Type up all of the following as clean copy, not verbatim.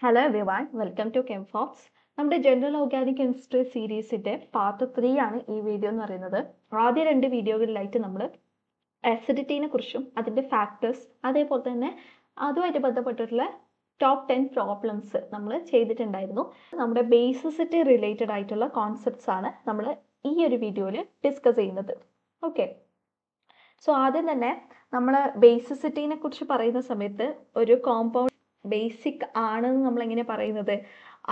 Hello everyone, welcome to Chemfox. നമ്മുടെ general organic chemistry സീരീസിൻ്റെ part 3 ആണ് ഈ വീഡിയോ എന്ന് പറയുന്നത്. ആദ്യ 2 വീഡിയോകളിലായിട്ട് നമ്മൾ അസിഡിറ്റിനെ കുറിച്ചും അതിൻ്റെ ഫാക്ടേഴ്സ്, അതേപോലെ തന്നെ അതുമായിട്ട് ബന്ധപ്പെട്ടിട്ടുള്ള ടോപ്പ് 10 പ്രോബ്ലംസ് നമ്മൾ ചെയ്തിട്ടുണ്ടായിരുന്നു. നമ്മുടെ ബേസിസിറ്റി റിലേറ്റഡ് ആയിട്ടുള്ള കോൺസെപ്റ്റ്സ് ആണ് നമ്മൾ ഈ ഒരു വീഡിയോയിൽ ഡിസ്കസ് ചെയ്യുന്നത്. ഓക്കെ, സോ ആദ്യം തന്നെ നമ്മൾ ബേസിസിറ്റിനെ കുറിച്ച് പറയുന്ന സമയത്ത് ഒരു കോമ്പൗണ്ട് ബേസിക് ആണെന്ന് നമ്മൾ എങ്ങനെ പറയുന്നത്?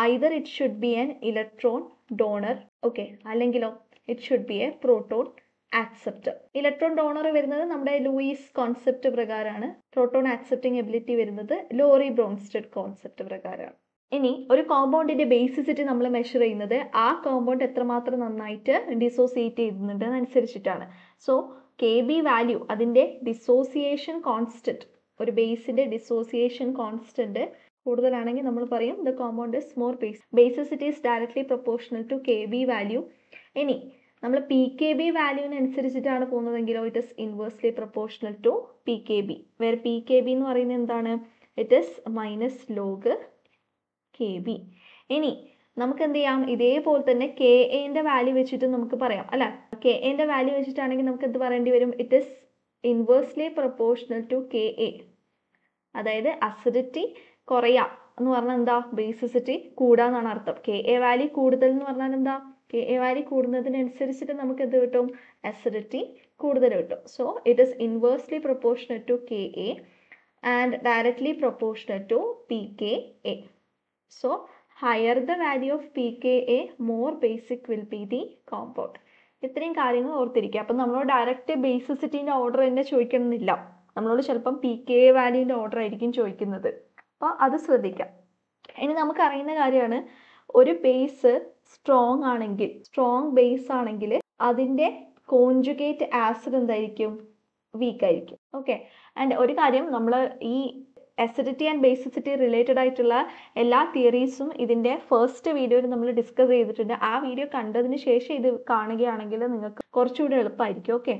Either it should be an electron donor, okay, അല്ലെങ്കിലോ it should be a proton acceptor. Electron donor വരുന്നത് നമ്മുടെ ലൂയിസ് കോൺസെപ്റ്റ് പ്രകാരമാണ്. പ്രോട്ടോൺ ആക്സെപ്റ്റിംഗ് എബിലിറ്റി വരുന്നത് ലോറി ബ്രോൺസ്റ്റഡ് കോൺസെപ്റ്റ് പ്രകാരമാണ്. ഇനി ഒരു കോമ്പൗണ്ടിന്റെ ബേസിസിറ്റി നമ്മൾ മെഷർ ചെയ്യുന്നത് ആ കോമ്പൗണ്ട് എത്രമാത്രം നന്നായിട്ട് ഡിസോസിയേറ്റ് ചെയ്യുന്നുണ്ട് അനുസരിച്ചിട്ടാണ്. സോ കെ ബി വാല്യൂ, അതിൻ്റെ ഡിസോസിയേഷൻ കോൺസ്റ്റന്റ്, ഒരു ബേസിന്റെ ഡിസോസിയേഷൻ കോൺസ്റ്റന്റ് കൂടുതലാണെങ്കിൽ നമ്മൾ പറയും the compound is more base. Basicity is directly proportional to K B value. ഇനി നമ്മൾ പി കെ ബി വാല്യൂവിനനുസരിച്ചിട്ടാണ് പോകുന്നതെങ്കിലോ it is inversely proportional to P K B, വേറെ പി കെ ബി എന്ന് പറയുന്നത് എന്താണ്? It is minus log K B. ഇനി നമുക്ക് എന്ത് ചെയ്യാം? ഇതേപോലെ തന്നെ കെ എൻ്റെ വാല്യൂ വെച്ചിട്ട് നമുക്ക് പറയാം, അല്ല, കെ എൻ്റെ വാല്യൂ വെച്ചിട്ടാണെങ്കിൽ നമുക്ക് എന്ത് പറയേണ്ടി വരും? It is inversely proportional to K A. അതായത് അസിഡിറ്റി കുറയാം എന്ന് പറഞ്ഞാൽ എന്താ? ബേസിസിറ്റി കൂടാന്നാണ് അർത്ഥം. കെ എ വാല്യൂ കൂടുതൽ എന്ന് പറഞ്ഞാൽ എന്താ? കെ എ വാല്യൂ കൂടുന്നതിനനുസരിച്ചിട്ട് നമുക്ക് എന്ത് കിട്ടും? അസിഡിറ്റി കൂടുതൽ കിട്ടും. So it is inversely proportional to K A and directly proportional to P K A. So higher the value of P K A, more basic will be the compound. ഇത്രയും കാര്യങ്ങൾ ഓർത്തിരിക്കുക. അപ്പം നമ്മളോട് ഡയറക്റ്റ് ബേസിസിറ്റീൻ്റെ ഓർഡർ തന്നെ ചോദിക്കണമെന്നില്ല. നമ്മളോട് ചിലപ്പം P K A വാല്യൂവിൻ്റെ order ആയിരിക്കും ചോദിക്കുന്നത്. അപ്പോൾ അത് ശ്രദ്ധിക്കാം. ഇനി നമുക്കറിയുന്ന കാര്യമാണ്, ഒരു ബേസ് സ്ട്രോങ് ആണെങ്കിൽ, സ്ട്രോങ് ബേസ് ആണെങ്കിൽ അതിൻ്റെ കോൺജുഗേറ്റ് ആസിഡ് എന്തായിരിക്കും? വീക്ക് ആയിരിക്കും. ഓക്കെ, ആൻഡ് ഒരു കാര്യം, നമ്മൾ ഈ അസിഡിറ്റി ആൻഡ് ബേസിസിറ്റി റിലേറ്റഡ് ആയിട്ടുള്ള എല്ലാ തിയറീസും ഇതിൻ്റെ ഫസ്റ്റ് വീഡിയോയിൽ നമ്മൾ ഡിസ്കസ് ചെയ്തിട്ടുണ്ട്. ആ വീഡിയോ കണ്ടതിന് ശേഷം ഇത് കാണുകയാണെങ്കിൽ നിങ്ങൾക്ക് കുറച്ചുകൂടി എളുപ്പമായിരിക്കും. ഓക്കെ,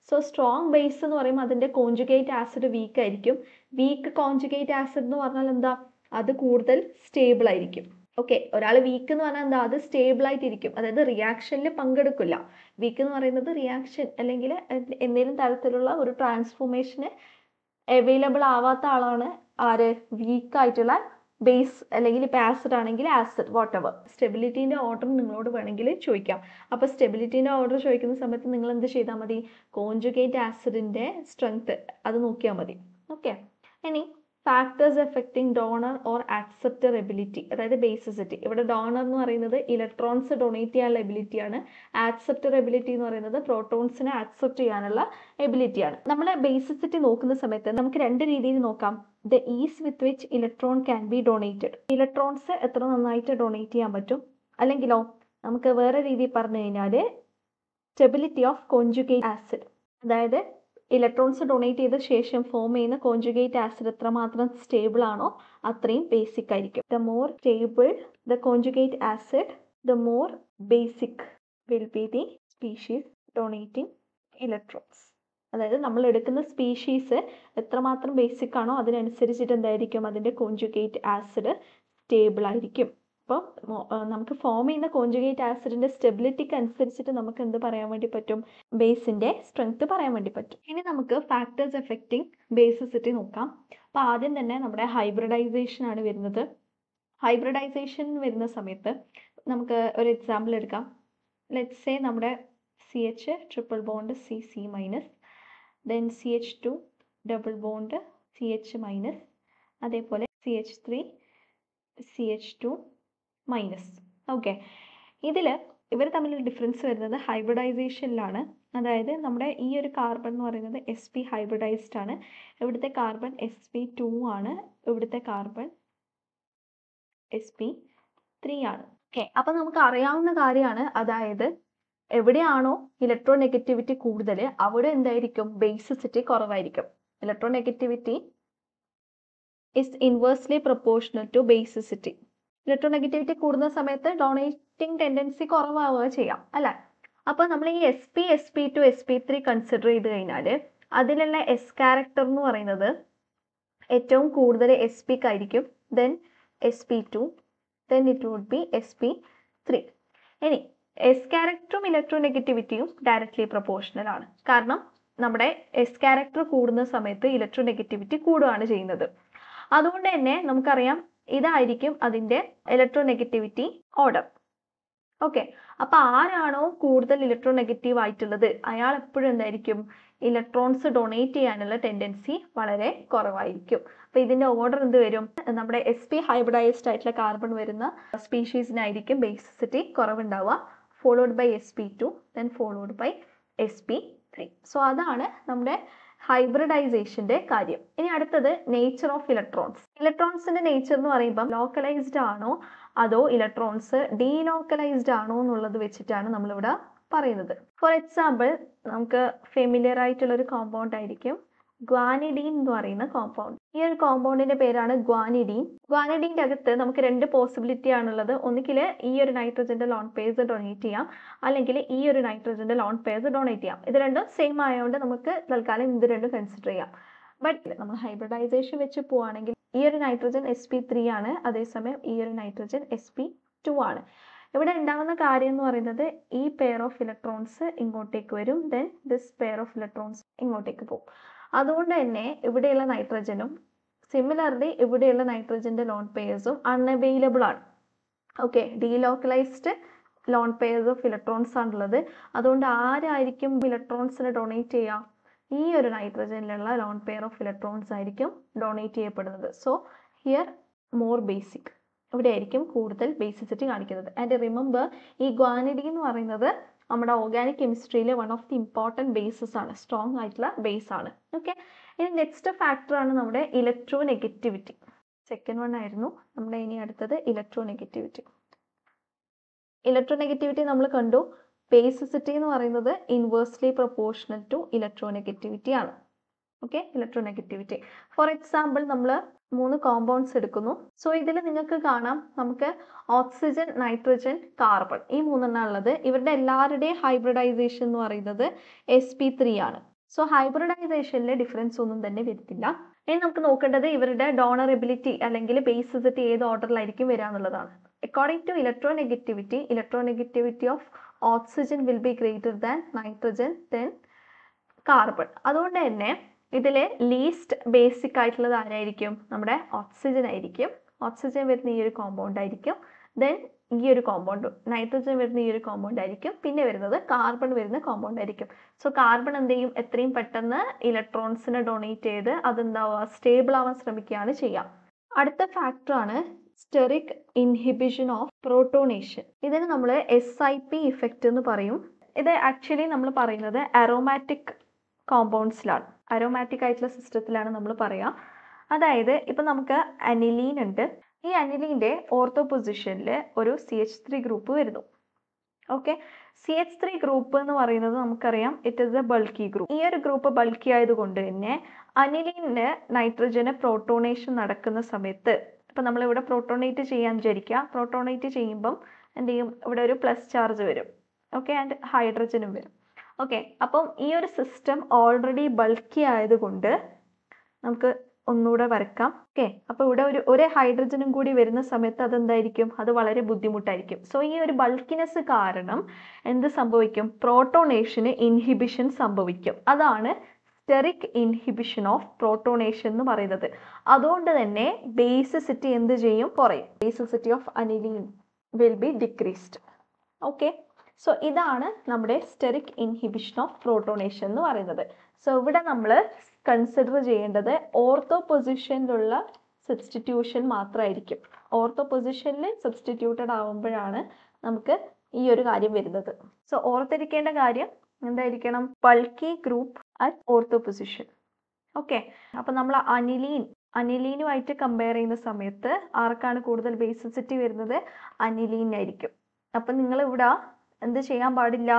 സോ സ്ട്രോങ് ബേസ് എന്ന് പറയുമ്പോൾ അതിൻ്റെ കോൺജുഗേറ്റ് ആസിഡ് വീക്ക് ആയിരിക്കും. വീക്ക് കോൺജുഗേറ്റ് ആസിഡ് എന്ന് പറഞ്ഞാൽ എന്താ? അത് കൂടുതൽ സ്റ്റേബിൾ ആയിരിക്കും. ഓക്കെ, ഒരാൾ വീക്ക് എന്ന് പറഞ്ഞാൽ എന്താ? അത് സ്റ്റേബിൾ ആയിട്ടിരിക്കും, അതായത് റിയാക്ഷനിൽ പങ്കെടുക്കില്ല. വീക്ക് എന്ന് പറയുന്നത് റിയാക്ഷൻ അല്ലെങ്കിൽ എന്തെങ്കിലും തരത്തിലുള്ള ഒരു ട്രാൻസ്ഫോർമേഷന് അവൈലബിൾ ആവാത്ത ആളാണ് ആര്? വീക്കായിട്ടുള്ള ബേസ്. അല്ലെങ്കിൽ ഇപ്പോൾ ആസിഡ് ആണെങ്കിൽ ആസിഡ്, വാട്ട് എവർ. സ്റ്റെബിലിറ്റീൻ്റെ ഓർഡർ നിങ്ങളോട് വേണമെങ്കിൽ ചോദിക്കാം. അപ്പോൾ സ്റ്റെബിലിറ്റീൻ്റെ ഓർഡർ ചോദിക്കുന്ന സമയത്ത് നിങ്ങൾ എന്ത് ചെയ്താൽ മതി? കോൺജുഗേറ്റ് ആസിഡിൻ്റെ സ്ട്രെങ്ത് അത് നോക്കിയാൽ മതി. ഓക്കെ, ഇനി factors affecting donor or acceptor ability, അതായത് ബേസിസിറ്റി. ഇവിടെ ഡോണർ എന്ന് പറയുന്നത് ഇലക്ട്രോൺസ് ഡൊണേറ്റ് ചെയ്യാനുള്ള എബിലിറ്റിയാണ്. ആക്സെപ്റ്റർ എബിലിറ്റി എന്ന് പറയുന്നത് പ്രോട്ടോൺസിനെ ആക്സെപ്റ്റ് ചെയ്യാനുള്ള എബിലിറ്റിയാണ്. നമ്മൾ ബേസിസിറ്റി നോക്കുന്ന സമയത്ത് നമുക്ക് 2 രീതിയിൽ നോക്കാം. The is with which electron can be donated, electrons എത്ര നന്നായിട്ട് ഡൊണേറ്റ് ചെയ്യാൻ പറ്റും. അല്ലെങ്കിലോ നമുക്ക് വേറെ രീതിയിൽ പറഞ്ഞു കഴിഞ്ഞാൽ സ്റ്റെബിലിറ്റി ഓഫ് കോൺജുഗേറ്റ് ആസിഡ്, അതായത് ഇലക്ട്രോൺസ് ഡൊണേറ്റ് ചെയ്ത ശേഷം ഫോം ചെയ്യുന്ന കോൺജുഗേറ്റ് ആസിഡ് എത്രമാത്രം സ്റ്റേബിൾ ആണോ അത്രയും ബേസിക് ആയിരിക്കും. The more stable the conjugate acid, the more basic will be the species donating electrons. അതായത് നമ്മൾ എടുക്കുന്ന സ്പീഷീസ് എത്രമാത്രം ബേസിക് ആണോ അതിനനുസരിച്ചിട്ട് എന്തായിരിക്കും? അതിൻ്റെ കോൺജുഗേറ്റ് ആസിഡ് സ്റ്റേബിൾ ആയിരിക്കും. അപ്പോൾ നമുക്ക് ഫോം ചെയ്യുന്ന കോൺജുഗേറ്റ് ആസിഡിൻ്റെ സ്റ്റെബിലിറ്റിക്ക് അനുസരിച്ചിട്ട് നമുക്ക് എന്ത് പറയാൻ വേണ്ടി പറ്റും? ബേസിൻ്റെ സ്ട്രെങ്ത് പറയാൻ വേണ്ടി പറ്റും. ഇനി നമുക്ക് ഫാക്ടേഴ്സ് എഫക്റ്റിംഗ് ബേസിസിറ്റി നോക്കാം. അപ്പോൾ ആദ്യം തന്നെ നമ്മുടെ ഹൈബ്രിഡൈസേഷൻ ആണ് വരുന്നത്. ഹൈബ്രിഡൈസേഷൻ വരുന്ന സമയത്ത് നമുക്ക് ഒരു എക്സാമ്പിൾ എടുക്കാം. ലെറ്റ്സ് സേ നമ്മുടെ CH triple bond C minus, then CH2 double bond CH minus, അതേപോലെ CH3 CH2 മൈനസ്. ഓക്കെ, ഇതിൽ ഇവർ തമ്മിലുള്ള ഡിഫറൻസ് വരുന്നത് ഹൈബ്രിഡൈസേഷനിലാണ്. അതായത് നമ്മുടെ ഈ ഒരു കാർബൺ എന്ന് പറയുന്നത് sp ഹൈബ്രിഡൈസ്ഡ് ആണ്, ഇവിടുത്തെ കാർബൺ sp2 ആണ്, ഇവിടുത്തെ കാർബൺ sp3 ആണ്. ഓക്കെ, അപ്പം നമുക്ക് അറിയാവുന്ന കാര്യമാണ്, അതായത് എവിടെയാണോ ഇലക്ട്രോനെഗറ്റിവിറ്റി കൂടുതൽ അവിടെ എന്തായിരിക്കും? ബേസിസിറ്റി കുറവായിരിക്കും. Electronegativity is inversely proportional to basicity. Electronegativity കൂടുന്ന സമയത്ത് ഡൊണേറ്റിംഗ് ടെൻഡൻസി കുറവാവുക ചെയ്യാം, അല്ലേ? അപ്പോൾ നമ്മൾ ഈ sp2 sp3 കൺസിഡർ ചെയ്ത് കഴിഞ്ഞാൽ അതിലുള്ള S ക്യാരക്ടർ എന്ന് പറയുന്നത് ഏറ്റവും കൂടുതൽ sp ആയിരിക്കും. Then sp2, then it would be sp3. ഇനി എസ് ക്യാരക്ടറും ഇലക്ട്രോനെഗറ്റിവിറ്റിയും ഡയറക്ട്ലി പ്രൊപ്പോർഷണൽ ആണ്. കാരണം നമ്മുടെ എസ് ക്യാരക്ടർ കൂടുന്ന സമയത്ത് ഇലക്ട്രോനെഗറ്റിവിറ്റി കൂടുകയാണ് ചെയ്യുന്നത്. അതുകൊണ്ട് തന്നെ നമുക്കറിയാം ഇതായിരിക്കും അതിൻ്റെ ഇലക്ട്രോനെഗറ്റിവിറ്റി ഓർഡർ. ഓക്കെ, അപ്പോൾ ആരാണോ കൂടുതൽ ഇലക്ട്രോനെഗറ്റീവ് ആയിട്ടുള്ളത് അയാൾ എപ്പോഴും എന്തായിരിക്കും, ഇലക്ട്രോൺസ് ഡൊണേറ്റ് ചെയ്യാനുള്ള ടെൻഡൻസി വളരെ കുറവായിരിക്കും. അപ്പോൾ ഇതിൻ്റെ ഓർഡർ എന്ത് വരും, നമ്മുടെ sp ഹൈബ്രിഡൈസ്ഡ് ആയിട്ടുള്ള കാർബൺ വരുന്ന സ്പീഷീസിനായിരിക്കും ബേസിസിറ്റി കുറവുണ്ടാവുക, followed by sp2, then followed by sp3. So അതാണ് നമ്മുടെ ഹൈബ്രിഡൈസേഷൻ്റെ കാര്യം. ഇനി അടുത്തത് നേച്ചർ ഓഫ് ഇലക്ട്രോൺസ്. ഇലക്ട്രോൺസിൻ്റെ നേച്ചർ എന്ന് പറയുമ്പം ലോക്കലൈസ്ഡ് ആണോ അതോ ഇലക്ട്രോൺസ് ഡീലോക്കലൈസ്ഡ് ആണോ എന്നുള്ളത് വെച്ചിട്ടാണ് നമ്മളിവിടെ പറയുന്നത്. ഫോർ എക്സാമ്പിൾ, നമുക്ക് ഫെമിലിയർ ആയിട്ടുള്ള ഒരു കോമ്പൗണ്ട് ആയിരിക്കും ഗ്വാനിഡീൻ എന്ന് പറയുന്ന കോമ്പൗണ്ട്. ഈ ഒരു കോമ്പൗണ്ടിന്റെ പേരാണ് ഗ്വാനിഡീൻ. ഗ്വാനിഡീൻ്റെ അകത്ത് നമുക്ക് രണ്ട് പോസിബിലിറ്റി ആണുള്ളത്. ഒന്നുകിൽ ഈ ഒരു നൈട്രജന്റെ ലോൺ പെയർസ് ഡൊണേറ്റ് ചെയ്യാം, അല്ലെങ്കിൽ ഈ ഒരു നൈട്രജന്റെ ലോൺ പെയർസ് ഡൊണേറ്റ് ചെയ്യാം. ഇത് രണ്ടും സെയിം ആയതുകൊണ്ട് നമുക്ക് തൽക്കാലം ഇത് രണ്ടും കൺസിഡർ ചെയ്യാം. ബട്ട് നമ്മൾ ഹൈബ്രിഡൈസേഷൻ വെച്ച് പോവുകയാണെങ്കിൽ ഈ ഒരു നൈട്രജൻ sp3 ആണ്, അതേസമയം ഈ ഒരു നൈട്രജൻ sp2 ആണ്. ഇവിടെ ഉണ്ടാകുന്ന കാര്യം എന്ന് പറയുന്നത് ഈ പെയർ ഓഫ് ഇലക്ട്രോൺസ് ഇങ്ങോട്ടേക്ക് വരും, then this pair of electrons ഇങ്ങോട്ടേക്ക് പോകും. അതുകൊണ്ട് തന്നെ ഇവിടെയുള്ള നൈട്രജനും സിമിലർലി ഇവിടെയുള്ള നൈട്രജന്റെ ലോൺ പെയർസും അൺഅവൈലബിൾ ആണ്. Okay, delocalised loan pairs of electrons ആണുള്ളത്. അതുകൊണ്ട് ആരായിരിക്കും ഇലക്ട്രോൺസിനെ ഡൊണേറ്റ് ചെയ്യുക, ഈ ഒരു നൈട്രജനിലുള്ള ലോൺ പെയർ ഓഫ് ഇലക്ട്രോൺസ് ആയിരിക്കും ഡൊണേറ്റ് ചെയ്യപ്പെടുന്നത്. സോ ഹിയർ മോർ ബേസിക്, ഇവിടെ ആയിരിക്കും കൂടുതൽ ബേസിസിറ്റി കാണിക്കുന്നത്. ആൻഡ് റിമെമ്പർ, ഈ ഗ്വാനിഡീൻ എന്ന് പറയുന്നത് നമ്മുടെ ഓർഗാനിക് കെമിസ്ട്രിയിലെ one of the important bases ആണ്, സ്ട്രോങ് ആയിട്ടുള്ള ബേസ് ആണ്. ഓക്കെ, ഇനി നെക്സ്റ്റ് ഫാക്ടർ ആണ് നമ്മുടെ ഇലക്ട്രോനെഗറ്റിവിറ്റി. സെക്കൻഡ് വൺ ആയിരുന്നു നമ്മുടെ ഇനി അടുത്തത് ഇലക്ട്രോനെഗറ്റിവിറ്റി. ഇലക്ട്രോനെഗറ്റിവിറ്റി നമ്മൾ കണ്ടു, ബേസിസിറ്റി എന്ന് പറയുന്നത് ഇൻവേഴ്സ്ലി പ്രൊപ്പോർഷണൽ ടു ഇലക്ട്രോനെഗറ്റിവിറ്റി ആണ്. Okay, electronegativity. ഫോർ എക്സാമ്പിൾ, നമ്മൾ 3 കോമ്പൗണ്ട്സ് എടുക്കുന്നു. സോ ഇതിൽ നിങ്ങൾക്ക് കാണാം നമുക്ക് ഓക്സിജൻ, നൈട്രജൻ, കാർബൺ, ഈ 3 ഉള്ളത്. ഇവരുടെ എല്ലാവരുടെയും ഹൈബ്രിഡൈസേഷൻ എന്ന് പറയുന്നത് sp3 ആണ്. സോ ഹൈബ്രിഡൈസേഷനിൽ ഡിഫറൻസ് ഒന്നും തന്നെ വരുത്തില്ല. ഇനി നമുക്ക് നോക്കേണ്ടത് ഇവരുടെ ഡോണറബിലിറ്റി അല്ലെങ്കിൽ ബേസിസിറ്റി ഏത് ഓർഡറിലായിരിക്കും വരിക എന്നുള്ളതാണ്. According to electronegativity of oxygen will be greater than nitrogen then carbon. അതുകൊണ്ട് തന്നെ ഇതിൽ ലീസ്റ്റ് ബേസിക് ആയിട്ടുള്ളത് ആരായിരിക്കും, നമ്മുടെ ഓക്സിജൻ ആയിരിക്കും. ഓക്സിജൻ വരുന്ന ഈ ഒരു കോമ്പൗണ്ട് ആയിരിക്കും, ദെൻ ഈ ഒരു കോമ്പൗണ്ട് നൈട്രജൻ വരുന്ന ഈ ഒരു കോമ്പൗണ്ട് ആയിരിക്കും, പിന്നെ വരുന്നത് കാർബൺ വരുന്ന കോമ്പൗണ്ട് ആയിരിക്കും. സോ കാർബൺ എന്ത് ചെയ്യും, എത്രയും പെട്ടെന്ന് ഇലക്ട്രോൺസിനെ ഡൊണേറ്റ് ചെയ്ത് അതെന്താവുക, സ്റ്റേബിൾ ആവാൻ ശ്രമിക്കുകയാണ് ചെയ്യുക. അടുത്ത ഫാക്ടറാണ് സ്റ്റെറിക് ഇൻഹിബിഷൻ ഓഫ് പ്രോട്ടോണേഷൻ. ഇതിന് നമ്മൾ SIP ഇഫക്റ്റ് എന്ന് പറയും. ഇത് ആക്ച്വലി നമ്മൾ പറയുന്നത് അറോമാറ്റിക് കോമ്പൗണ്ട്സിലാണ്, അറോമാറ്റിക് ആയിട്ടുള്ള സിസ്റ്റത്തിലാണ് നമ്മൾ പറയുക. അതായത് ഇപ്പം നമുക്ക് അനിലീൻ ഉണ്ട്. ഈ അനിലീൻ്റെ ഓർത്തോ പൊസിഷനിൽ ഒരു CH3 ഗ്രൂപ്പ് വരുന്നു. ഓക്കെ, CH3 ഗ്രൂപ്പ് എന്ന് പറയുന്നത് നമുക്കറിയാം it is A bulky group. ഈ ഒരു ഗ്രൂപ്പ് ബൾക്കി ആയതുകൊണ്ട് തന്നെ അനിലീനിന് നൈട്രജന് പ്രോട്ടോണേഷൻ നടക്കുന്ന സമയത്ത്, ഇപ്പം നമ്മളിവിടെ പ്രോട്ടോണേറ്റ് ചെയ്യാൻ വിചാരിക്കുക. പ്രോട്ടോണേറ്റ് ചെയ്യുമ്പം എന്ത് ചെയ്യും, ഇവിടെ ഒരു പ്ലസ് ചാർജ് വരും. ഓക്കെ, ആൻഡ് ഹൈഡ്രജനും വരും. ഓക്കെ, അപ്പം ഈ ഒരു സിസ്റ്റം ഓൾറെഡി ബൾക്കി ആയതുകൊണ്ട് നമുക്ക് ഒന്നുകൂടെ വരക്കാം. ഓക്കെ, അപ്പോൾ ഇവിടെ ഒരു ഹൈഡ്രജനും കൂടി വരുന്ന സമയത്ത് അതെന്തായിരിക്കും, അത് വളരെ ബുദ്ധിമുട്ടായിരിക്കും. സോ ഈ ഒരു ബൾക്കിനെസ് കാരണം എന്ത് സംഭവിക്കും, പ്രോട്ടോണേഷന് ഇൻഹിബിഷൻ സംഭവിക്കും. അതാണ് സ്റ്റെറിക് ഇൻഹിബിഷൻ ഓഫ് പ്രോട്ടോണേഷൻ എന്ന് പറയുന്നത്. അതുകൊണ്ട് തന്നെ ബേസിസിറ്റി എന്ത് ചെയ്യും, കുറയും. Basicity of aniline will be decreased. Okay, so ഇതാണ് നമ്മുടെ സ്റ്റെറിക് ഇൻഹിബിഷൻ ഓഫ് പ്രോട്ടോണേഷൻ എന്ന് പറയുന്നത്. സോ ഇവിടെ നമ്മൾ കൺസിഡർ ചെയ്യേണ്ടത് ഓർത്തോ പൊസിഷനിലുള്ള സബ്സ്റ്റിറ്റ്യൂഷൻ മാത്രമായിരിക്കും. ഓർത്തോ പൊസിഷനിൽ സബ്സ്റ്റിറ്റ്യൂട്ടഡ് ആവുമ്പോഴാണ് നമുക്ക് ഈ ഒരു കാര്യം വരുന്നത്. സോ ഓർത്തിരിക്കേണ്ട കാര്യം എന്തായിരിക്കണം, bulky group at ortho position. Okay, അപ്പം നമ്മൾ അനിലീനുമായിട്ട് കമ്പയർ ചെയ്യുന്ന സമയത്ത് ആർക്കാണ് കൂടുതൽ ബേസിസിറ്റി വരുന്നത്, അനിലീനായിരിക്കും. അപ്പം നിങ്ങൾ ഇവിടെ എന്ത് ചെയ്യാൻ പാടില്ല,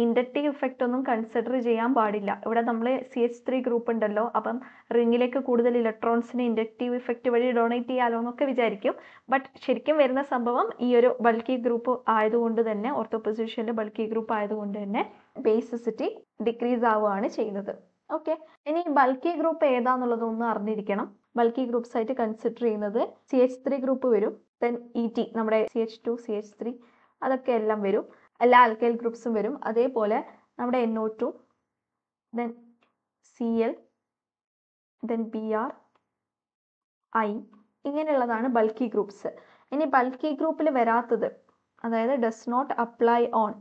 ഇൻഡക്റ്റീവ് ഇഫക്റ്റ് ഒന്നും കൺസിഡർ ചെയ്യാൻ പാടില്ല. ഇവിടെ നമ്മൾ CH3 ഗ്രൂപ്പ് ഉണ്ടല്ലോ, അപ്പം റിങ്ങിലേക്ക് കൂടുതൽ ഇലക്ട്രോൺസിന് ഇൻഡക്റ്റീവ് ഇഫക്റ്റ് വഴി ഡൊണേറ്റ് ചെയ്യാലോ എന്നൊക്കെ വിചാരിക്കും. ബട്ട് ശരിക്കും വരുന്ന സംഭവം ഈ ഒരു ബൾക്കി ഗ്രൂപ്പ് ആയതുകൊണ്ട് തന്നെ, ഓർത്തോ പൊസിഷനിൽ ബൾക്കി ഗ്രൂപ്പ് ആയതുകൊണ്ട് തന്നെ ബേസിസിറ്റി ഡിക്രീസ് ആവുകയാണ് ചെയ്യുന്നത്. ഓക്കെ, ഇനി ബൾക്കി ഗ്രൂപ്പ് ഏതാന്നുള്ളതൊന്നും അറിഞ്ഞിരിക്കണം. ബൾക്കി ഗ്രൂപ്പ്സ് ആയിട്ട് കൺസിഡർ ചെയ്യുന്നത്. CH3 ഗ്രൂപ്പ് വരും, ദെൻ ET നമ്മുടെ CH2 CH3 അതൊക്കെ എല്ലാം വരും, എല്ലാ ആൽക്കൈൽ ഗ്രൂപ്പ്സും വരും. അതേപോലെ നമ്മുടെ NO2, then Cl, then Br, I ഇങ്ങനെയുള്ളതാണ് ബൾക്കി ഗ്രൂപ്പ്സ്. ഇനി ബൾക്കി ഗ്രൂപ്പിൽ വരാത്തത്, അതായത് ഡസ് നോട്ട് അപ്ലൈ ഓൺ,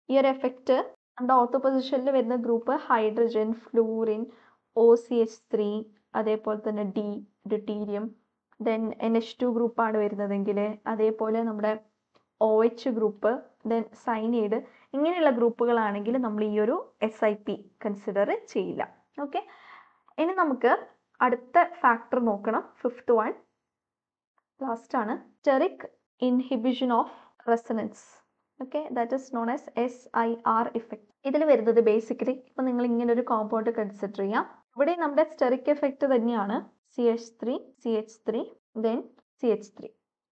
ഈ ഒരു എഫക്റ്റ് നമ്മുടെ ഓർത്തോ പൊസിഷനിൽ വരുന്ന ഗ്രൂപ്പ് ഹൈഡ്രജൻ, ഫ്ലൂറിൻ, OCH3, അതേപോലെ തന്നെ ഡ്യൂട്ടീരിയം, ദെൻ NH2 ഗ്രൂപ്പാണ് വരുന്നതെങ്കിൽ, അതേപോലെ നമ്മുടെ OH ഗ്രൂപ്പ്, ദെൻ സൈനൈഡ്, ഇങ്ങനെയുള്ള ഗ്രൂപ്പുകളാണെങ്കിൽ നമ്മൾ ഈ ഒരു SIP കൺസിഡർ ചെയ്യില്ല. ഓക്കെ, ഇനി നമുക്ക് അടുത്ത ഫാക്ടർ നോക്കണം. 5th വൺ ലാസ്റ്റ് ആണ്, steric inhibition of resonance. Okay, that is known as SIR effect. ഇതിൽ വരുന്നത് ബേസിക്കലി ഇപ്പം നിങ്ങൾ ഇങ്ങനെ ഒരു കോമ്പൗണ്ട് കൺസിഡർ ചെയ്യാം. ഇവിടെ നമ്മുടെ സ്റ്റെറിക് എഫക്റ്റ് തന്നെയാണ് CH3 CH3 then CH3.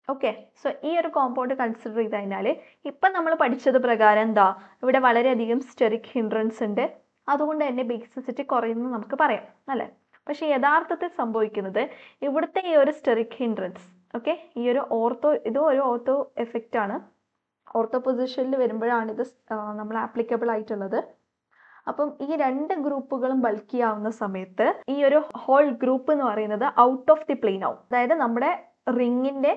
Okay, so ഈ ഒരു കോമ്പൗണ്ട് കൺസിഡർ ചെയ്ത് കഴിഞ്ഞാൽ ഇപ്പം നമ്മൾ പഠിച്ചത് പ്രകാരം എന്താ, ഇവിടെ വളരെയധികം സ്റ്റെറിക് ഹിൻഡ്രൻസ് ഉണ്ട്, അതുകൊണ്ട് തന്നെ ബേസിസിറ്റി കുറയുന്നു നമുക്ക് പറയാം അല്ലേ. പക്ഷേ യഥാർത്ഥത്തിൽ സംഭവിക്കുന്നത് ഇവിടുത്തെ ഈ ഒരു സ്റ്റെറിക് ഹിൻഡ്രൻസ്, ഓക്കെ, ഈ ഒരു ഇത് ഒരു ഓർത്തോ എഫക്റ്റ് ആണ്. ഓർത്തോ പൊസിഷനിൽ വരുമ്പോഴാണ് ഇത് നമ്മൾ ആപ്ലിക്കബിൾ ആയിട്ടുള്ളത്. അപ്പം ഈ രണ്ട് ഗ്രൂപ്പുകളും ബൾക്കി ആവുന്ന സമയത്ത് ഈ ഒരു ഹോൾ ഗ്രൂപ്പ് എന്ന് പറയുന്നത് ഔട്ട് ഓഫ് ദി പ്ലെയിൻ ആവും. അതായത് നമ്മുടെ റിങ്ങിന്റെ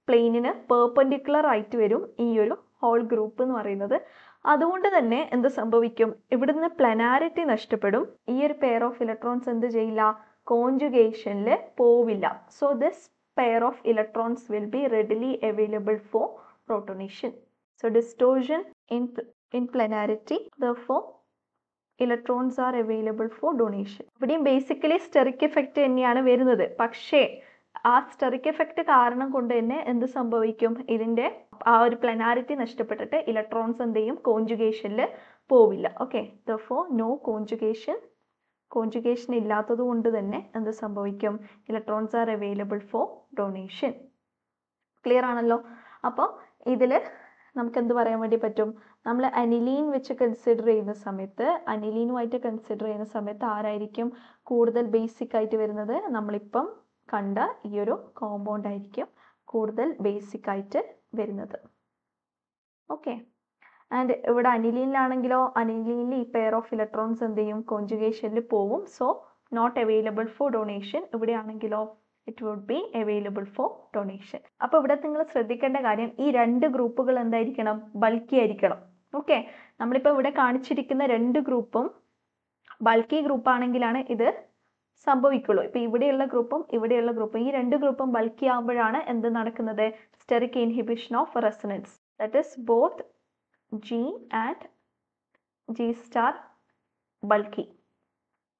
പ്ലെയിനിന് പെർപെൻഡിക്കുലർ ആയിട്ട് വരും ഈ ഒരു ഹോൾ ഗ്രൂപ്പ് എന്ന് പറയുന്നത്. അതുകൊണ്ട് തന്നെ എന്ത് സംഭവിക്കും, ഇവിടുന്ന് പ്ലനാരിറ്റി നഷ്ടപ്പെടും. ഈ ഒരു പെയർ ഓഫ് ഇലക്ട്രോൺസ് എന്ത് ചെയ്യില്ല, കോൺജുഗേഷനിൽ പോവില്ല. So this pair of electrons will be readily available for protonation. So distortion in planarity, therefore electrons are available for donation. ഇവിടെയും ബേസിക്കലി സ്റ്റെറിക് എഫക്റ്റ് തന്നെയാണ് വരുന്നത്. പക്ഷേ ആ സ്റ്റെറിക് എഫക്റ്റ് കാരണം കൊണ്ട് തന്നെ എന്ത് സംഭവിക്കും, ഇതിന്റെ ആ ഒരു പ്ലനാരിറ്റി നഷ്ടപ്പെട്ടിട്ട് ഇലക്ട്രോൺസ് എന്ത് ചെയ്യും, കോൺജുഗേഷനിൽ പോവില്ല. Okay, therefore no conjugation. Conjugation ഇല്ലാത്തത് കൊണ്ട് തന്നെ എന്ത് സംഭവിക്കും, electrons are available for donation. Clear ആണല്ലോ. അപ്പോൾ ഇതിൽ നമുക്ക് എന്ത് പറയാൻ വേണ്ടി പറ്റും, നമ്മൾ അനിലീൻ വെച്ച് കൺസിഡർ ചെയ്യുന്ന സമയത്ത്, അനിലീനുമായിട്ട് കൺസിഡർ ചെയ്യുന്ന സമയത്ത് ആരായിരിക്കും കൂടുതൽ ബേസിക് ആയിട്ട് വരുന്നത്, നമ്മളിപ്പം കണ്ട ഈ ഒരു കോമ്പൗണ്ട് ആയിരിക്കും കൂടുതൽ ബേസിക് ആയിട്ട് വരുന്നത്. ഓക്കെ, ആൻഡ് ഇവിടെ അനിലീനിലാണെങ്കിലോ, അനിലീനിൽ ഈ പെയർ ഓഫ് ഇലക്ട്രോൺസ് എന്ത് ചെയ്യും, കോൺജുഗേഷനിൽ പോവും. So not available for donation. ഇവിടെ ആണെങ്കിലോ it would be available for donation. അപ്പോൾ ഇവിടെ നിങ്ങൾ ശ്രദ്ധിക്കേണ്ട കാര്യം, ഈ രണ്ട് ഗ്രൂപ്പുകൾ എന്തായിരിക്കണം, ബൾക്കി ആയിരിക്കണം. ഓക്കെ, നമ്മളിപ്പോൾ ഇവിടെ കാണിച്ചിരിക്കുന്ന രണ്ട് ഗ്രൂപ്പും ബൾക്കി ഗ്രൂപ്പ് ആണെങ്കിലാണ് ഇത് സംഭവിക്കുള്ളൂ. ഇപ്പം ഇവിടെയുള്ള ഗ്രൂപ്പും ഇവിടെയുള്ള ഗ്രൂപ്പും, ഈ രണ്ട് ഗ്രൂപ്പും ബൾക്കി ആകുമ്പോഴാണ് എന്ത് നടക്കുന്നത്, steric inhibition of resonance. That is both G and G star bulky.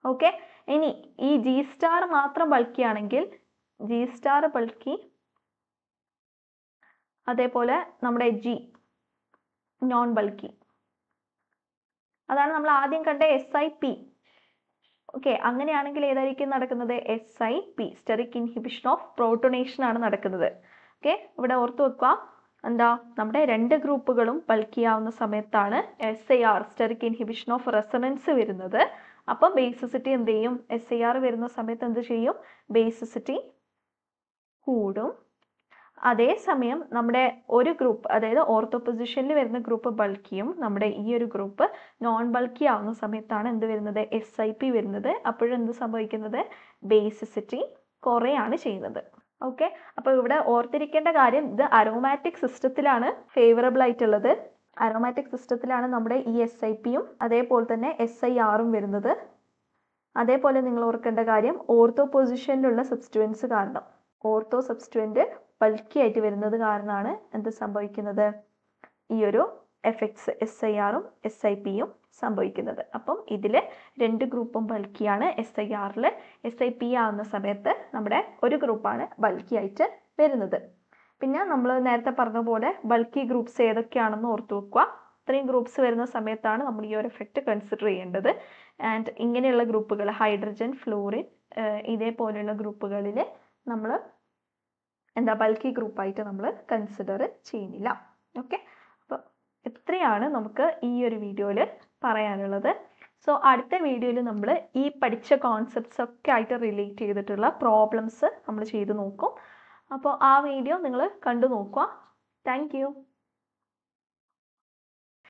Okay, ഇനി ഈ G സ്റ്റാർ മാത്രം ബൾക്കി ആണെങ്കിൽ G സ്റ്റാർ ബൾക്കി, അതേപോലെ നമ്മുടെ G നോൺ ബൾക്കി. അതാണ് നമ്മൾ ആദ്യം കണ്ട SIP. ഓക്കെ, അങ്ങനെയാണെങ്കിൽ ഏതായിരിക്കും നടക്കുന്നത്, SIP, steric inhibition of protonation ആണ് നടക്കുന്നത്. ഓക്കെ, ഇവിടെ ഓർത്ത് വെക്കുക, എന്താ, നമ്മുടെ രണ്ട് ഗ്രൂപ്പുകളും ബൾക്കി ആവുന്ന സമയത്താണ് SIR, steric inhibition of resonance വരുന്നത്. അപ്പം ബേസിസിറ്റി എന്ത് ചെയ്യും, SIR വരുന്ന സമയത്ത് എന്ത് ചെയ്യും, ബേസിസിറ്റി കൂടും. അതേസമയം നമ്മുടെ ഒരു ഗ്രൂപ്പ്, അതായത് ഓർത്തോ പൊസിഷനിൽ വരുന്ന ഗ്രൂപ്പ് ബൾക്കിയും നമ്മുടെ ഈ ഒരു ഗ്രൂപ്പ് നോൺ ബൾക്കി ആവുന്ന സമയത്താണ് എന്ത് വരുന്നത്, SIP വരുന്നത്. അപ്പോഴെന്ത് സംഭവിക്കുന്നത്, ബേസിസിറ്റി കുറയാണ് ചെയ്യുന്നത്. ഓക്കെ, അപ്പോൾ ഇവിടെ ഓർത്തിരിക്കേണ്ട കാര്യം, ഇത് അരോമാറ്റിക് സിസ്റ്റത്തിലാണ് ഫേവറബിൾ ആയിട്ടുള്ളത്. അരോമാറ്റിക് സിസ്റ്റത്തിലാണ് നമ്മുടെ ഈ SIPയും അതേപോലെ തന്നെ SIRും വരുന്നത്. അതേപോലെ നിങ്ങൾ ഓർക്കേണ്ട കാര്യം, ഓർത്തോ പൊസിഷനിലുള്ള സബ്സ്റ്റുവൻസ് കാരണം, ഓർത്തോ സബ്സ്റ്റുവൻറ്റ് ബൾക്കി ആയിട്ട് വരുന്നത് കാരണമാണ് എന്ത് സംഭവിക്കുന്നത്, ഈ ഒരു എഫക്ട്സ് SIRും SIPയും സംഭവിക്കുന്നത്. അപ്പം ഇതിൽ രണ്ട് ഗ്രൂപ്പും ബൾക്കിയാണ്. SIRൽ SIP ആവുന്ന സമയത്ത് നമ്മുടെ ഒരു ഗ്രൂപ്പാണ് ബൾക്കി ആയിട്ട് വരുന്നത്. പിന്നെ നമ്മൾ നേരത്തെ പറഞ്ഞ പോലെ ബൾക്കി ഗ്രൂപ്പ്സ് ഏതൊക്കെയാണെന്ന് ഓർത്തു വെക്കുക. ഇത്രയും ഗ്രൂപ്പ്സ് വരുന്ന സമയത്താണ് നമ്മൾ ഈ ഒരു എഫക്റ്റ് കൺസിഡർ ചെയ്യേണ്ടത്. ആൻഡ് ഇങ്ങനെയുള്ള ഗ്രൂപ്പുകൾ ഹൈഡ്രജൻ, ഫ്ലൂറിൻ, ഇതേപോലെയുള്ള ഗ്രൂപ്പുകളിൽ നമ്മൾ എന്താ ബൾക്കി ഗ്രൂപ്പായിട്ട് നമ്മൾ കൺസിഡർ ചെയ്യുന്നില്ല. ഓക്കെ, അപ്പോൾ ഇത്രയാണ് നമുക്ക് ഈ ഒരു വീഡിയോയിൽ പറയാനുള്ളത്. സോ അടുത്ത വീഡിയോയിൽ നമ്മൾ ഈ പഠിച്ച കോൺസെപ്റ്റ്സ് ഒക്കെ ആയിട്ട് റിലേറ്റ് ചെയ്തിട്ടുള്ള പ്രോബ്ലംസ് നമ്മൾ ചെയ്ത് നോക്കും. അപ്പോൾ ആ വീഡിയോ നിങ്ങൾ കണ്ടു നോക്കുക. Thank you.